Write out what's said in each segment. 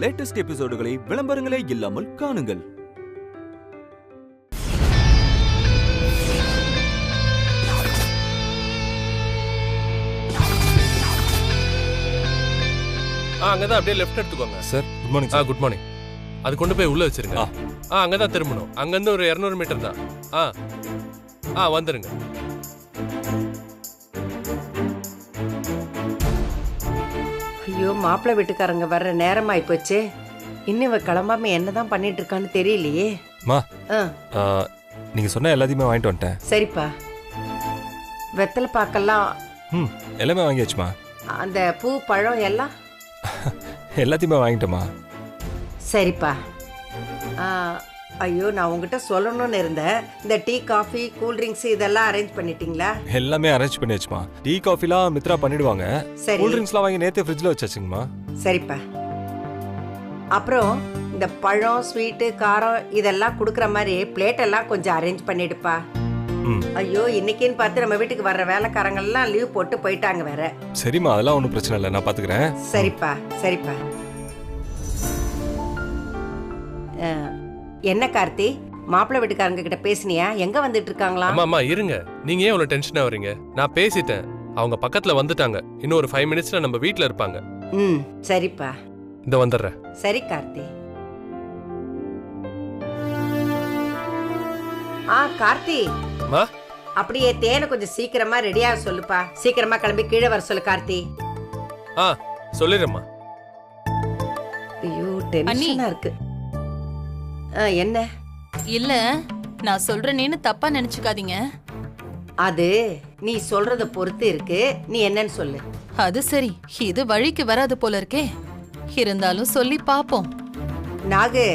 Latest எபிசோடுகளை விளம்பரங்களே இல்லாமல் காணுங்கள். அங்கதான் அப்படியே லெஃப்ட் எடுத்துக்கோங்க sir. Good morning sir. Good morning. அது கொண்டு போய் உள்ள வச்சிருங்க. அங்கதான் திரும்பணும். அங்கிருந்து ஒரு 200 மீட்டர் தான். வந்துருங்க. ஐயோ, மாப்பிள்ளை வீட்டுக்காரங்க வர்ற நேரம் ஆயிப்போச்சு. இன்னும் இவ கிளம்பாம என்னதான் பண்ணிட்டு இருக்கான்னு தெரியலையே. மா, நீங்க சொன்ன எல்லாத்தையுமே வாங்கிட்டு வந்துட்டேன். சரிப்பா. வெத்தலை பாக்கெல்லாம் எல்லாமே வாங்கியாச்சுமா. அந்த பூ பழம் எல்லாம் எல்லாத்தையுமே வாங்கிட்டோமா. சரிப்பா. ஐயோ, நான் உங்ககிட்ட சொல்லணும்னு இருந்தேன். இந்த டீ காஃபி கூல் ட்ரிங்க்ஸ் இதெல்லாம் அரேஞ்ச் பண்ணிட்டீங்களா? எல்லாமே அரேஞ்ச் பண்ணியாச்சுமா. டீ காஃபிலாம் மித்ரா பண்ணிடுவாங்க. கூல் ட்ரிங்க்ஸ்லாம் வாங்கி நேத்து ஃப்ரிட்ஜ்ல வச்சாச்சுங்கம்மா. சரிப்பா. அப்புறம் இந்த பழம் ஸ்வீட்டு காரம் இதெல்லாம் கொடுக்குற மாதிரி பிளேட் எல்லாம் கொஞ்சம் அரேஞ்ச் பண்ணிடுப்பா. ஐயோ, இன்னைக்குன்னு பார்த்து நம்ம வீட்டுக்கு வர்ற வேலைக்காரங்க எல்லாம் லீவ் போட்டு போயிட்டாங்க வேற. சரிம்மா, அதெல்லாம் ஒன்றும் பிரச்சனை இல்லை, நான் பாத்துக்கிறேன். சரிப்பா சரிப்பா. என்ன கார்த்தி, மாப்பிள்ளை வீட்டுக்காரங்க கிட்ட பேசினியா? எங்க வந்துட்டு இருக்காங்களா? அம்மா இருங்க, நீங்க ஏன் இவ்வளவு டென்ஷனா வரீங்க? நான் பேசிட்டேன், அவங்க பக்கத்துல வந்துட்டாங்க. இன்னும் ஒரு 5 மினிட்ஸ்ல நம்ம வீட்ல இருப்பாங்க. சரிப்பா, இந்த வந்துடுறேன். சரி கார்த்தி. கார்த்தி, அப்படியே தேனை கொஞ்சம் சீக்கிரமா ரெடியா சொல்லுப்பா. சீக்கிரமா கிளம்பி கீழே வர சொல்லு கார்த்தி. சொல்லிடுறேம்மா. ஐயோ, டென்ஷனா இருக்கு. என்ன இல்ல, நான் சொல்றேன்னு தப்பா நினைச்சுக்காதீங்க. அது நீ சொல்றத பொறுத்து இருக்கு. நீ என்னன்னு சொல்லு. அது சரி, இது வழிக்கு வராது போல இருக்கே. இருந்தாலும் சொல்லி பாப்போம். நாகு,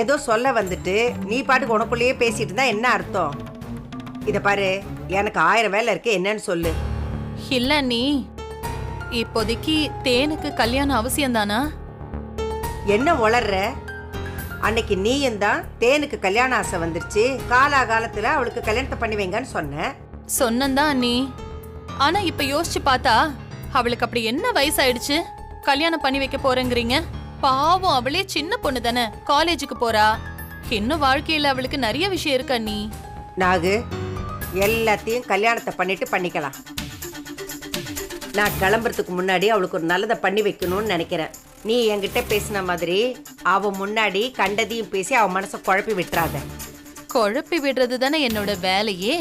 ஏதோ சொல்ல வந்துட்டு நீ பாட்டுக்கு உனக்குள்ளேயே பேசிட்டு இருந்தா என்ன அர்த்தம்? இத பாரு, எனக்கு 1000 வேலை இருக்கு. என்னன்னு சொல்லு. இல்ல நீ இப்போதைக்கு தேனுக்கு கல்யாணம் அவசியம் தானா? என்ன உளர்ற? அன்னைக்கு நீயும் தான் தேனுக்கு கல்யாண ஆசை வந்துருச்சு, காலாகாலத்துல அவளுக்கு கல்யாணத்தை பண்ணி வைங்கன்னு சொன்னதான் நீ. ஆனா இப்ப யோசிச்சு பார்த்தா அவளுக்கு அப்படி என்ன வயசாயிடுச்சு கல்யாணம் பண்ணி வைக்க போறேங்கிறீங்க? பாவம், அவளே சின்ன பொண்ணு தானே, காலேஜுக்கு போறா. இன்னும் வாழ்க்கையில அவளுக்கு நிறைய விஷயம் இருக்கு அண்ணி. நாகு, எல்லாத்தையும் கல்யாணத்தை பண்ணிக்கலாம். நான் கிளம்புறதுக்கு முன்னாடி அவளுக்கு ஒரு நல்லதை பண்ணி வைக்கணும்னு நினைக்கிறேன். நீ என்கிட்ட பேசின மாதிரி அவ முன்னாடி கண்டதையும் பேசி அவ மனசை குழப்பி விட்டுறாத. குழப்பி விடுறது தானே என்னோட வேலையே.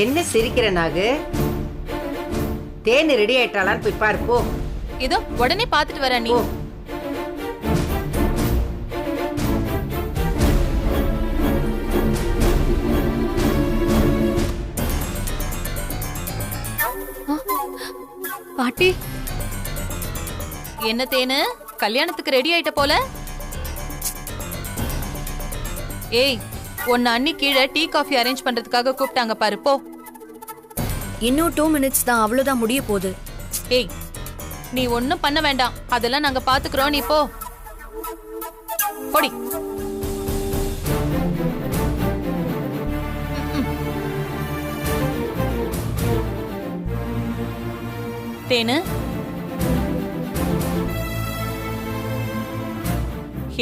என்ன சிரிக்கிற நாகு? தேனு ரெடி ஆயிட்டாளான்னு போய் பாரு போ. இதோ உடனே பாத்துட்டு வர நீ. பாட்டி, என்ன தேனு, கல்யாணத்துக்கு ரெடி ஆயிட்ட போல? ஏய், உன்னை அண்ணி கீழே டீ காஃபி அரேஞ்ச் பண்றதுக்காக கூப்பிட்டாங்க பாரு, போ. இன்னும் 2 மினிட்ஸ் தான், அவ்வளவுதான் முடிய போகுது. ஏய், நீ ஒன்னும் பண்ண வேண்டாம், அதெல்லாம் நாங்க பாத்துக்கிறோம், நீ போ. போடி. தேனு,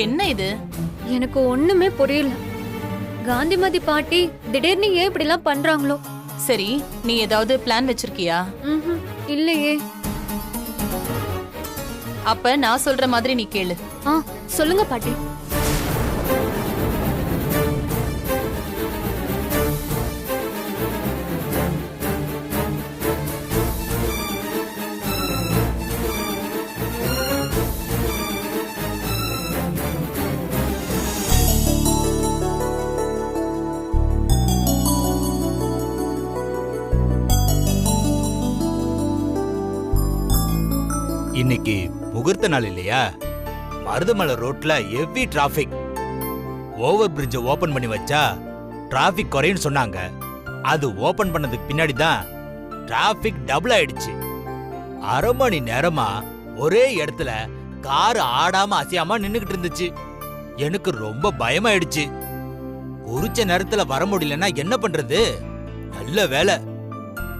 என்ன இது? எனக்கு ஒண்ணுமே புரியல. காந்திமதி பாட்டி திடீர்னு ஏன் இப்படி எல்லாம் பண்றாங்களோ? சரி, நீ ஏதாவது பிளான் வச்சிருக்கியா? இல்லையே. அப்ப நான் சொல்ற மாதிரி நீ கேளு. சொல்லுங்க பாட்டி. இன்னைக்கு முகூர்த்த நாள் இல்லையா? மருதமலை ரோட்ல heavy traffic. Over bridge open பண்ணி வச்சா டிராபிக் குறையும் சொன்னாங்க. அது ஓபன் பண்ணதுக்கு பின்னாடி தான் டிராபிக் டபுள் ஆயிடுச்சு. 1/2 மணி நேரமா ஒரே இடத்துல கார் ஆடாம அசையாம நின்னுகிட்டு இருந்துச்சு. எனக்கு ரொம்ப பயமாயிடுச்சு. குறிச்ச நேரத்துல வர முடியலன்னா என்ன பண்றது? நல்ல வேலை,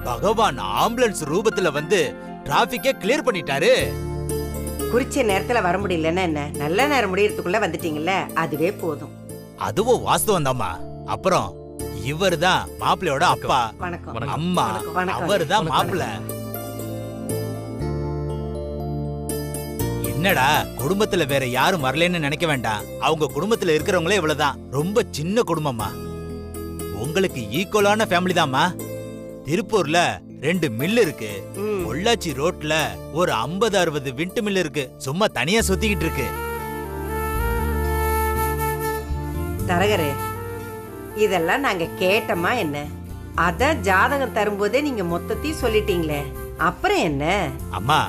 பகவான் ஆம்புலன்ஸ் ரூபத்துல வந்து டிராபிக்கே கிளியர் பண்ணிட்டாரு. குறிச்ச நேரத்துல வர முடியலன்னா என்ன, நல்ல நேரம் முடியறதுக்குள்ள வந்துட்டீங்கல்ல, அதுவே போதும். அதுவும் வாஸ்தவம் தாம்மா. அப்புறம் இவர்தான் மாப்பிள்ளையோட அப்பா, வணக்கம். அம்மா வணக்கம். அவர்தான் மாப்பிள்ளை. என்னடா குடும்பத்துல வேற யாரும் வரலன்னு நினைக்க வேண்டாம். அவங்க குடும்பத்துல இருக்கிறவங்களே இவ்வளவுதான். ரொம்ப சின்ன குடும்பமா. உங்களுக்கு ஈக்குவலான ஃபேமிலி தாம்மா. திருப்பூர்ல 2 மில் இருக்கு. பொள்ளாச்சி ரோட்ல ஒரு 50-60 விண்ட் மில் இருக்கு. சும்மா தனியா சுத்திக்கிட்டு இருக்கு. தரகரே, இதெல்லாம் நாங்க கேட்டோமா என்ன? அதான் ஜாதகம் தரும்போதே நீங்க மொத்தத்தையும் சொல்லிட்டீங்களே, அப்புறம் என்ன? அம்மா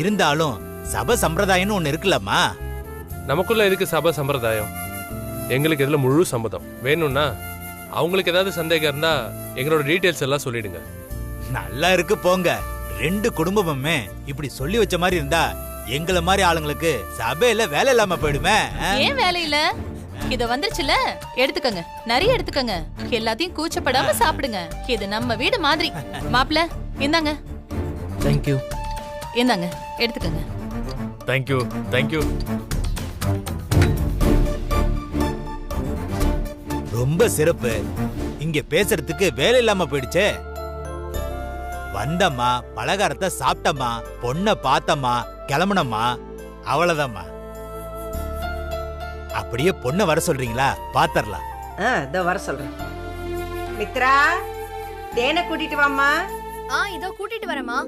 இருந்தாலும் சபை சம்பிரதாயம்னு ஒண்ணு இருக்குல்லம்மா. நமக்குள்ள எதுக்கு சபை சம்பிரதாயம்? எங்களுக்கு இதுல முழு சம்மதம். வேணும்னா அவங்களுக்கு ஏதாவது சந்தேகம் இருந்தா எங்களோட டீடைல்ஸ் எல்லாம் சொல்லிடுங்க. நல்லா இருக்கு போங்க. 2 குடும்பமுமே இப்படி சொல்லி வச்ச மாதிரி இருந்தா எங்கள மாதிரி ஆளுங்களுக்கு சபையில வேலை இல்லாம போயிடுமே. ஏன் வேலை இல்ல? இத வந்துருச்சுல, எடுத்துக்கங்க, நிறைய எடுத்துக்கங்க. எல்லாத்தையும் கூச்சப்படாம சாப்பிடுங்க. இது நம்ம வீடு மாதிரி. மாப்பிள்ள இந்தாங்க. தேங்க்யூ. இந்தாங்க, எடுத்துக்கங்க. Thank you thank you. ரொம்ப சிறப்பு. இங்க பேசுறதுக்கு வேலை இல்லாம போயிடுச்சே. வந்தம்மா, பலகாரத்தை சாப்பிட்டம்மா, பொண்ணை பார்த்தம்மா, கிளம்புனம்மா, அவ்வளவுதாம்மா. அப்படியே பொண்ணை வர சொல்றீங்களா? பாத்தரலாம். இதோ வர சொல்றேன். மித்ரா, தேனை கூட்டிட்டு வாமா. இதோ கூட்டிட்டு வரேம்மா.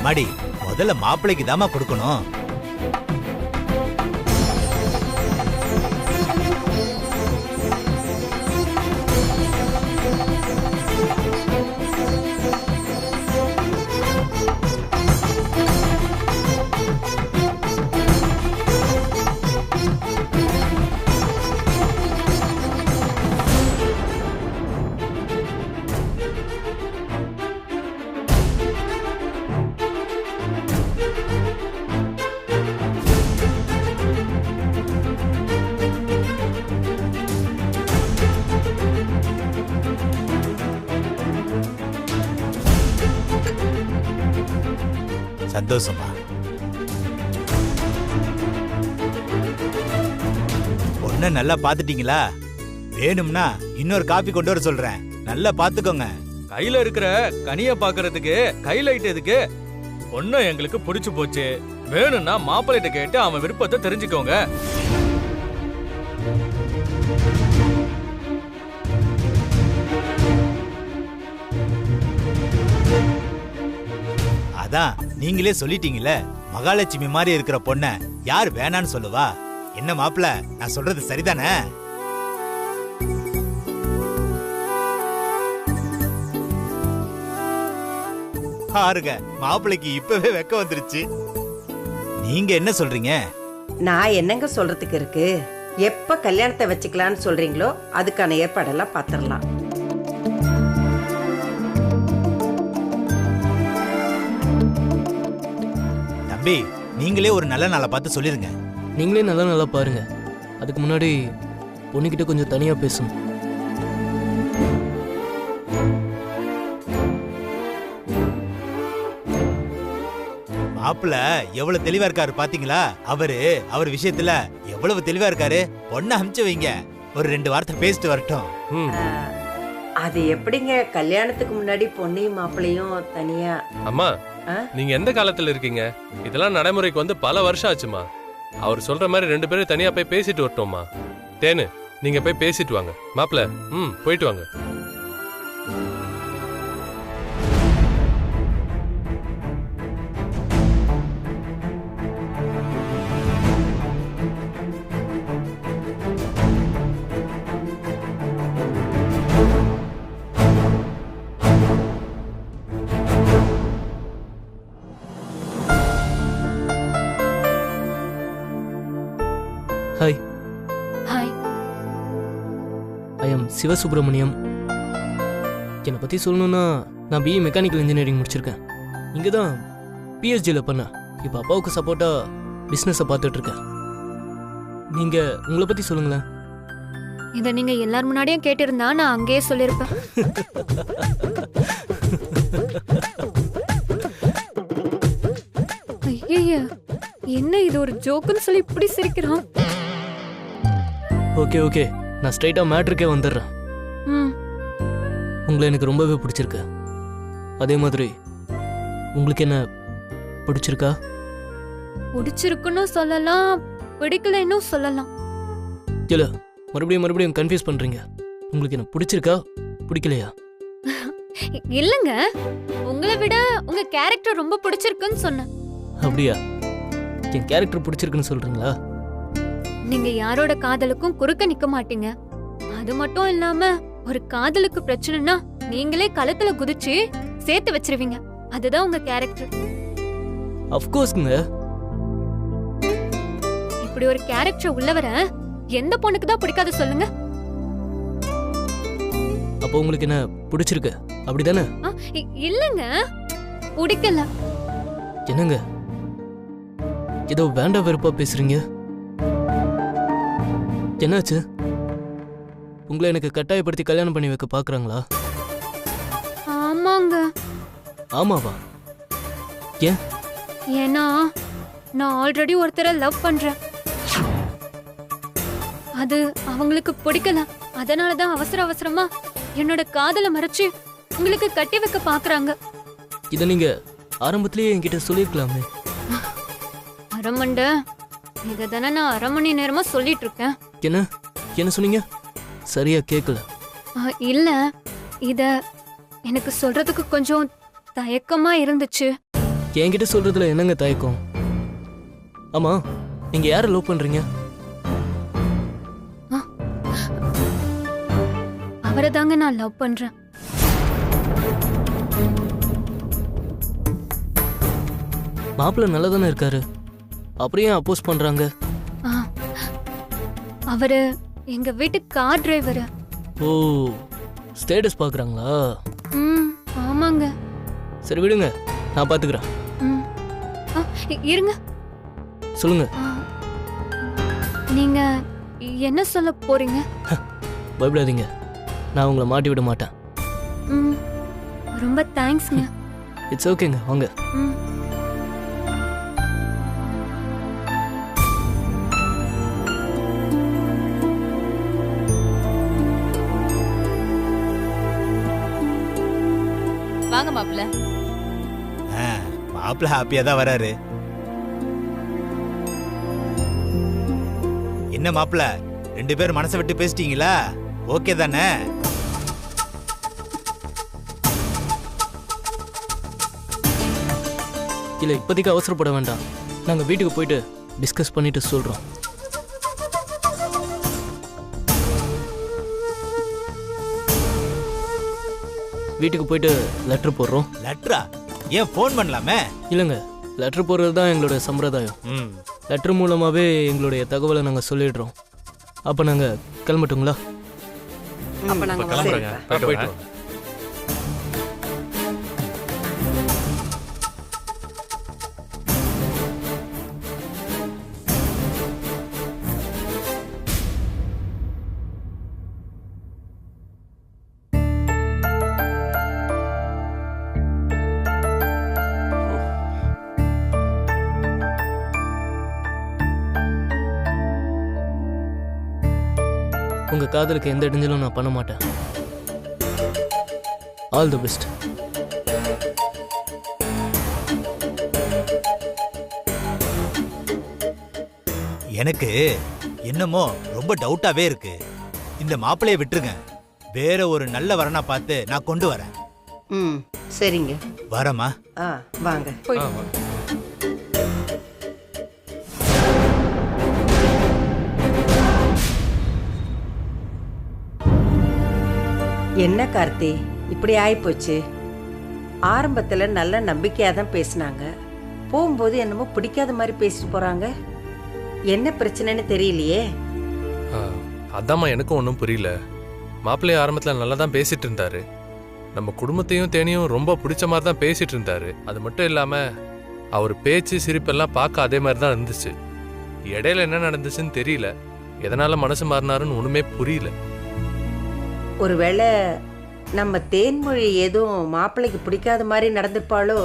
மடி முதல்ல மாப்பிள்ளைக்கு தாமா கொடுக்கணும். சந்தோஷமா? பொண்ண நல்லா பாத்துட்டீங்களா? வேணும்னா இன்னொரு காபி கொண்டு வர சொல்றேன். நல்லா பாத்துக்கோங்க. கையில இருக்கிற கனிய பாக்குறதுக்கு கைலைட் எதுக்கு? பொண்ணு எங்களுக்கு பிடிச்சு போச்சு. வேணும்னா மாப்பிள்ளைகிட்ட கேட்டு அவன் விருப்பத்தை தெரிஞ்சுக்கோங்க. அதான் நீங்களே சொல்லிட்டீங்கல்ல, மகாலட்சுமி மாதிரி இருக்கிற பொண்ண யார் வேணான்னு சொல்லுவா? என்ன மாப்பிள்ள, நான் சொல்றது சரிதானே? பாருங்க, மாப்பிள்ளைக்கு இப்பவே வெக்க வந்துருச்சு. நீங்க என்ன சொல்றீங்க? நான் என்னங்க சொல்றதுக்கு இருக்கு? எப்ப கல்யாணத்தை வச்சுக்கலாம்னு சொல்றீங்களோ அதுக்கான ஏற்பாடெல்லாம் பாத்திரலாம். தம்பி, நீங்களே ஒரு நல்ல நாளை பார்த்து சொல்லிருங்க. நீங்களே நல்லா பாருங்க. அதுக்கு முன்னாடி பொண்ணுகிட்ட கொஞ்சம் தனியா பேசணும். மாப்பிள்ள எவ்வளவு தெளிவா இருக்காரு பாத்தீங்களா? அவர் விஷயத்துல எவ்வளவு தெளிவா இருக்காரு. பொண்ணை அனுப்பிச்சு வைங்க, ஒரு 2 வார்த்தை பேசிட்டு வரட்டும். அது எப்படிங்க கல்யாணத்துக்கு முன்னாடி பொண்ணையும் மாப்பிள்ளையும் தனியா? அம்மா, நீங்க எந்த காலத்துல இருக்கீங்க? இதெல்லாம் நடைமுறைக்கு வந்து பல வருஷம் ஆச்சுமா. அவர் சொல்ற மாதிரி 2 பேரும் தனியா போய் பேசிட்டு வரட்டோம்மா. தேனு, நீங்க போய் பேசிட்டு வாங்க. மாப்பிள்ள, போயிட்டு வாங்க. Hi. Hi. I am Sivasubramaniam. என்னை பற்றி சொல்லணும்னா நான் பிஇ மெக்கானிக்கல் இன்ஜினியரிங் முடிச்சிருக்கேன். இங்கே தான் பிஹெச்டியில் பண்ணேன். இப்போ அப்பாவுக்கு சப்போர்ட்டாக பிஸ்னஸை பார்த்துட்ருக்கேன். நீங்கள் உங்களை பற்றி சொல்லுங்களேன். இதை நீங்க எல்லார் முன்னாடியும் கேட்டிருந்தா நான் அங்கேயே சொல்லியிருப்பேன். ஐய, என்ன இது ஒரு ஜோக்குன்னு சொல்லி இப்படி சிரிக்கிறான்? ஓகே ஓகே, நான் ஸ்ட்ரைட்டாக மேட்ருக்கே வந்துடுறேன். ம், உங்களை எனக்கு ரொம்பவே பிடிச்சிருக்கு. அதே மாதிரி உங்களுக்கு என்ன பிடிச்சிருக்கா? பிடிச்சிருக்குன்னு சொல்லலாம், பிடிக்கலைன்னு சொல்லலாம். இல்லை, மறுபடியும் கன்ஃபியூஸ் பண்ணுறீங்க. உங்களுக்கு என்ன பிடிச்சிருக்கா பிடிக்கலையா? இல்லைங்க, உங்களை விட உங்க கேரக்டர் ரொம்ப பிடிச்சிருக்குன்னு சொன்னேன். அப்படியா? என் கேரக்டர் பிடிச்சிருக்குன்னு சொல்கிறீங்களா? நீங்க யாரோட காதலுக்கும் குறுக்க நிக்க மாட்டீங்க. அது மட்டும் இல்லாம ஒரு காதலுக்கு பிரச்சனைனா நீங்களே களத்துல குதிச்சு சேர்த்து வச்சிருவீங்க. அதுதான் உங்க கேரக்டர். அஃப்கோர்ஸ்ங்க. இப்படி ஒரு கேரக்டர் உள்ளவர எந்த பொண்ணுக்கு தான் பிடிக்காது சொல்லுங்க? அப்போ உங்களுக்கு என்ன பிடிச்சிருக்கு அப்படிதானே? இல்லங்க, பிடிக்கல. என்னங்க ஏதோ வேண்டாம் வெறுப்பா பேசுறீங்க? என்னாச்சு? உங்களை எனக்கு கட்டாயப்படுத்தி கல்யாணம் பண்ணி வைக்க பாக்குறாங்களா? ஆமாங்க. ஆமாவா? ஏன்? ஏன்னா நான் ஆல்ரெடி ஒருத்தரை லவ் பண்றேன். அது அவங்களுக்கு பிடிக்கல. அதனாலதான் அவசரமா என்னோட காதலை மறைச்சு உங்களுக்கு கட்டி வைக்க பாக்குறாங்க. இத நீங்க ஆரம்பத்திலேயே என்கிட்ட சொல்லிருக்கலாமே. அரமண்ட, இததானே நான் அரை மணி நேரமா சொல்லிட்டு இருக்கேன். என்ன சொன்னீங்க? சரியா கேட்கல. இல்ல, இத எனக்கு சொல்றதுக்கு கொஞ்சம் தயக்கமா இருந்துச்சு. என்கிட்ட சொல்றதுல என்னங்க தயக்கம்? ஆமா, நீங்க யாரை லவ் பண்றீங்க? அவரை தாங்க நான் லவ் பண்றேன். மாப்பிள்ள நல்லதானே இருக்காரு, அப்புறம் ஏன் அப்போஸ் பண்றாங்க? அவரு எங்க வீட்டு கார் டிரைவர். ஓ, ஸ்டேட்டஸ் பாக்குறாங்களா? ஆமாங்க. சரி விடுங்க, நான் பாத்துக்கிறேன். இருங்க, சொல்லுங்க. நீங்க என்ன சொல்ல போறீங்க? பயப்படாதீங்க, நான் உங்களை மாட்டி விட மாட்டேன். ரொம்ப தேங்க்ஸ்ங்க. இட்ஸ் ஓகேங்க, வாங்க. வாங்க மாப்பிள்ள. மாப்பிள்ள ஹாப்பியா தான் வராரு. என்ன மாப்பிள்ள, ரெண்டு பேரும் மனசை விட்டு பேசிட்டீங்களா? ஓகே தானே? இல்ல, இப்போதைக்கு அவசரப்பட வேண்டாம். நாங்க வீட்டுக்கு போயிட்டு டிஸ்கஸ் பண்ணிட்டு சொல்றோம். வீட்டுக்கு போயிட்டு லெட்டர் போடுறோம். லெட்டரா? ஏன் ஃபோன் பண்ணலாமே? இல்லைங்க, லெட்டர் போடுறது தான் எங்களோட சம்பிரதாயம். லெட்டர் மூலமாவே எங்களுடைய தகவலை நாங்கள் சொல்லிடுறோம். அப்போ நாங்கள் கிளம்பட்டுங்களா? அப்ப நாங்க கிளம்புறேங்க. சரிப்பா. போயிட்டு வாங்க. உங்க காதலுக்கு எந்த இடைஞ்சலும் நான் பண்ண மாட்டேன். All the best. எனக்கு என்னமோ ரொம்ப டவுட்டாவே இருக்கு. இந்த மாப்பிளைய விட்டுருங்க, வேற ஒரு நல்ல வரனா பார்த்து நான் கொண்டு வரேன். சரிங்க. வரமா? வாங்க. என்ன கார்த்தி, இப்படி ஆயிப்போச்சு? ஆரம்பத்துல நல்ல நம்பிக்கையா தான் பேசினாங்க, போகும்போது என்னமோ பிடிக்காத மாதிரி பேசிட்டு போறாங்க. என்ன பிரச்சனைன்னு தெரியலையே. அதாம்மா எனக்கும் ஒன்றும் புரியல. மாப்பிள்ளை ஆரம்பத்துல நல்லா தான் பேசிட்டு இருந்தாரு. நம்ம குடும்பத்தையும் தேனியும் ரொம்ப பிடிச்ச மாதிரி தான் பேசிட்டு இருந்தாரு. அது மட்டும் இல்லாம அவர் பேச்சு சிரிப்பெல்லாம் பார்க்க அதே மாதிரி தான் இருந்துச்சு. இடையில என்ன நடந்துச்சுன்னு தெரியல. எதனால மனசு மாறினாருன்னு ஒண்ணுமே புரியல. ஒருவேளை நம்ம தேன்மொழி எதுவும் மாப்பிள்ளைக்கு பிடிக்காத மாதிரி நடந்துப்பாளோ,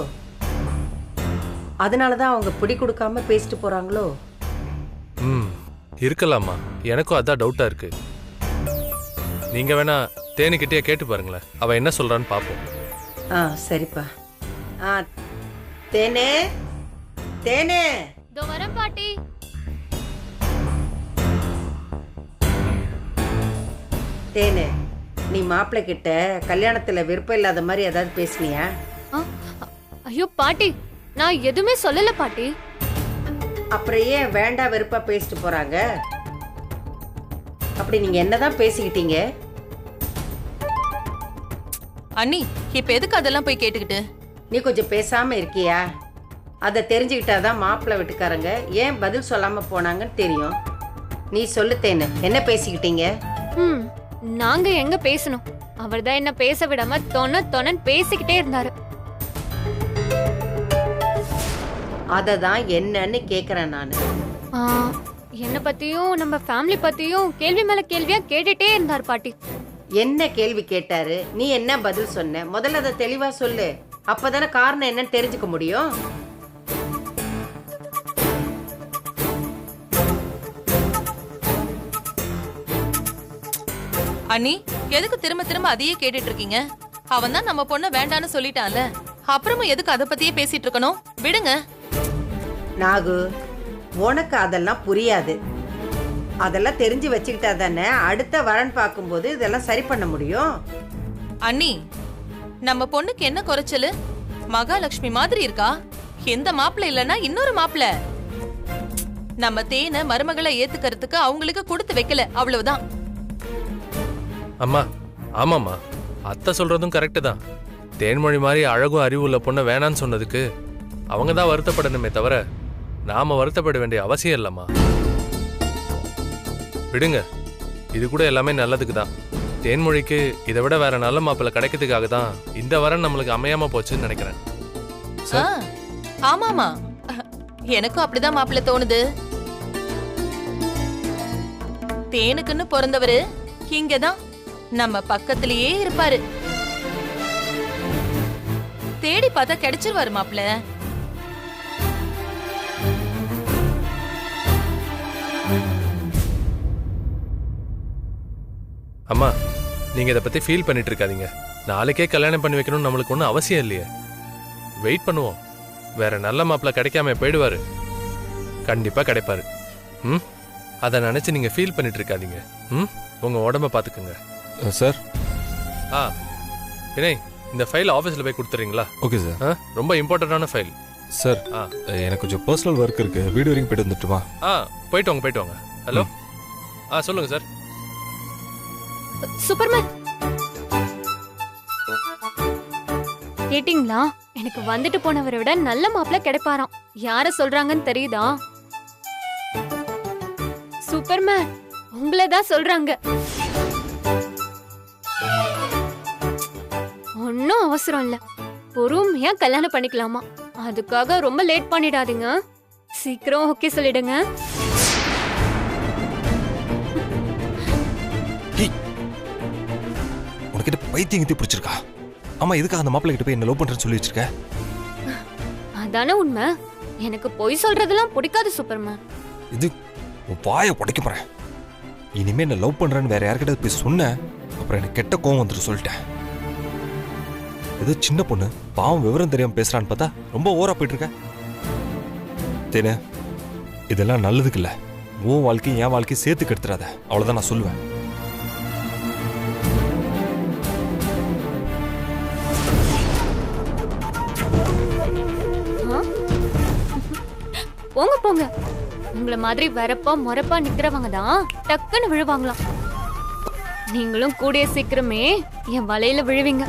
அதனாலதான் அவங்க பிடி கொடுக்காம பேசிட்டு போறாங்களோ? இருக்கலாமா, எனக்கும் அதான் டவுட்டா இருக்கு. நீங்க வேணா தேனுக்கிட்டே கேட்டு பாருங்களேன், அவ என்ன சொல்றான்னு பாப்போம். சரிப்பா. தேனே தேனே, இதோ வரேன் பாட்டி. தேனே, நீ மாப்பிள்ளை கிட்ட கல்யாணத்துல விருப்பம் இல்லாத மாதிரி ஏதாவது பேசுனியா? ஐயோ பாட்டி, நான் எதுவுமே சொல்லல பாட்டி. அப்புறம் ஏன் வேண்டா வெறுப்பா பேசிட்டு போறாங்க? அப்படி நீங்க என்னதான் பேசிக்கிட்டீங்க? அண்ணி, இப்ப எதுக்கு அதெல்லாம் போய் கேட்டுக்கிட்டு? நீ கொஞ்சம் பேசாம இருக்கியா? அதை தெரிஞ்சுக்கிட்டாதான் மாப்பிள்ளை வீட்டுக்காரங்க ஏன் பதில் சொல்லாம போனாங்கன்னு தெரியும். நீ சொல்லுத்தேன்னு என்ன பேசிக்கிட்டீங்க? நாங்க எங்க பேசணும்? அவர்தான் என்ன பேச விடாம தொணன்னு பேசிக்கிட்டே இருந்தாரு. அததான் என்னன்னு கேக்குறேன் நானு. என்ன பத்தியும் நம்ம ஃபேமிலி பத்தியும் கேள்வி மேல கேள்வியா கேட்டுட்டே இருந்தார் பாட்டி. என்ன கேள்வி கேட்டாரு? நீ என்ன பதில் சொன்ன? முதல்ல அதை தெளிவா சொல்லு. அப்பதானே காரணம் என்னன்னு தெரிஞ்சுக்க முடியும். அண்ணி, எதுக்கு திரும்ப திரும்ப அதையே கேட்டுட்டு இருக்கீங்க? அவன் தான் நம்ம பொண்ணு வேண்டான்னு சொல்லிட்டான்ல, அப்புறமும் எதுக்கு அதை பத்தியே பேசிட்டு இருக்கணும்? விடுங்க. நாகு, உனக்கு அதெல்லாம் புரியாது. அதெல்லாம் தெரிஞ்சு வச்சுக்கிட்டா தானே அடுத்த வரன் பார்க்கும்போது இதெல்லாம் சரி பண்ண முடியும். அண்ணி, நம்ம பொண்ணுக்கு என்ன குறைச்சலு? மகாலட்சுமி மாதிரி இருக்கா. எந்த மாப்பிள்ளை இல்லைன்னா இன்னொரு மாப்பிள்ளை. நம்ம தேனை மருமகளை ஏத்துக்கிறதுக்கு அவங்களுக்கு கொடுத்து வைக்கல, அவ்வளவுதான். அம்மா, ஆமாம்மா, அத்தை சொல்றதும் கரெக்டு தான். தேன்மொழி மாதிரி அழகும் அறிவு உள்ள பொண்ணை வேணான்னு சொன்னதுக்கு அவங்க தான் வருத்தப்படணுமே தவிர நாம வருத்தப்பட வேண்டிய அவசியம் இல்லம்மா. விடுங்க, இது கூட எல்லாமே நல்லதுக்கு தான். தேன்மொழிக்கு இதை விட வேற நல்ல மாப்பிள்ளை கிடைக்கிறதுக்காக தான் இந்த வரன் நம்மளுக்கு அமையாம போச்சுன்னு நினைக்கிறேன். ஆமாமா, எனக்கும் அப்படிதான் மாப்பிள்ளை தோணுது. தேனுக்குன்னு பிறந்தவரு இங்கதான் நம்ம பக்கத்திலேயே இருப்பாரு. தேடி பார்த்தா கிடைச்சிருவாரு மாப்பிள்ள. அம்மா, நீங்க இதை பத்தி ஃபீல் பண்ணிட்டு இருக்காதீங்க. நாளைக்கே கல்யாணம் பண்ணி வைக்கணும்னு நம்மளுக்கு ஒன்றும் அவசியம் இல்லையே. வெயிட் பண்ணுவோம். வேற நல்ல மாப்பிள்ள கிடைக்காம போயிடுவாரு. கண்டிப்பா கிடைப்பாரு. அதை நினைச்சு நீங்க ஃபீல் பண்ணிட்டு இருக்காதீங்க. உங்க உடம்ப பாத்துக்குங்க சார். வினய், இந்த ஃபைல் ஆஃபீஸில் போய் கொடுத்துறீங்களா? Okay sir. ரொம்ப இம்பார்ட்டண்டான ஃபைல் சார். எனக்கு கொஞ்சம் பர்சனல் ஒர்க் இருக்கு, வீடு வரைக்கும் போயிட்டு வந்துட்டுமா? போயிட்டு வாங்க, போயிட்டு வாங்க. ஹலோ, சொல்லுங்க சார். சூப்பர்மேன், கேட்டிங்களா? எனக்கு வந்துட்டு போனவரை விட நல்ல மாப்பிள்ள கிடைப்பாராம். யார சொல்றாங்கன்னு தெரியுதா? சூப்பர்மேன், உங்களதான் சொல்றாங்க. ஒன்னும் அவசரம் இல்ல, பொறுமையா கல்யாணம் பண்ணிக்கலாமா. அதுக்காக ரொம்ப லேட் பண்ணிடாதீங்க. சீக்கிரம் ஓகே சொல்லிடுங்க. உனக்கிட்ட பைத்தியம் பிடிச்சிருக்கா? ஆமா, எதுக்காக அந்த மாப்பிள்ளை கிட்ட போய் என்ன லவ் பண்றேன்னு சொல்லி வச்சிருக்க? அதானே உண்மை. எனக்கு பொய் சொல்றதெல்லாம் பிடிக்காது சூப்பர்மேன். இது வாயை உடைக்க போறேன். இனிமே என்ன லவ் பண்றேன்னு வேற யார்கிட்ட போய் சொன்ன அப்புறம் எனக்கு கெட்ட கோவம் வந்துட்டு சொல்லிட்டேன். ஏதோ சின்ன பொண்ணு பாவம் விவரம் தெரியாம பேசுறான்னு பார்த்தா ரொம்ப ஓவரா போயிட்டு இருக்க. தேனே, இதெல்லாம் நல்லதுக்கு இல்ல. உன் வாழ்க்கையும் என் வாழ்க்கையும் சேர்த்து கெடுத்துறாத, அவ்வளவுதான் நான் சொல்லுவேன். போங்க போங்க. உங்களை மாதிரி வரப்பா முறப்பா நிக்கிறவங்க தான் டக்குன்னு விழுவாங்களாம். நீங்களும் கூடிய சீக்கிரமே என் வலையில விழுவீங்க.